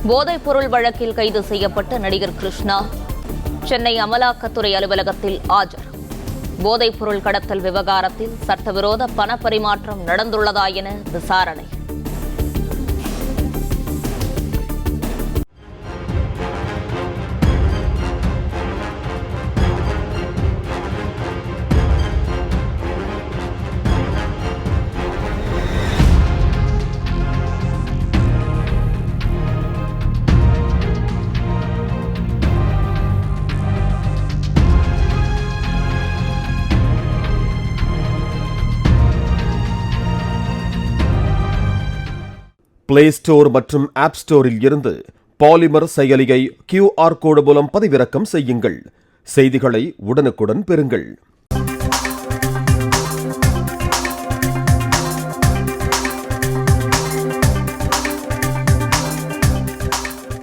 போதைப்பொருள் வழக்கில் கைது செய்யப்பட்ட நடிகர் கிருஷ்ணா சென்னை அமலாக்கத்துறை அலுவலகத்தில் ஆஜர். போதைப்பொருள் கடத்தல் விவகாரத்தில் சட்டவிரோத பணப்பரிமாற்றம் நடந்துள்ளதா என விசாரணை. பிளே ஸ்டோர் மற்றும் ஆப் ஸ்டோரில் இருந்து பாலிமர் செயலியை QR கோடு மூலம் பதிவிறக்கம் செய்யுங்கள். செய்திகளை உடனுக்குடன் பெறுங்கள்.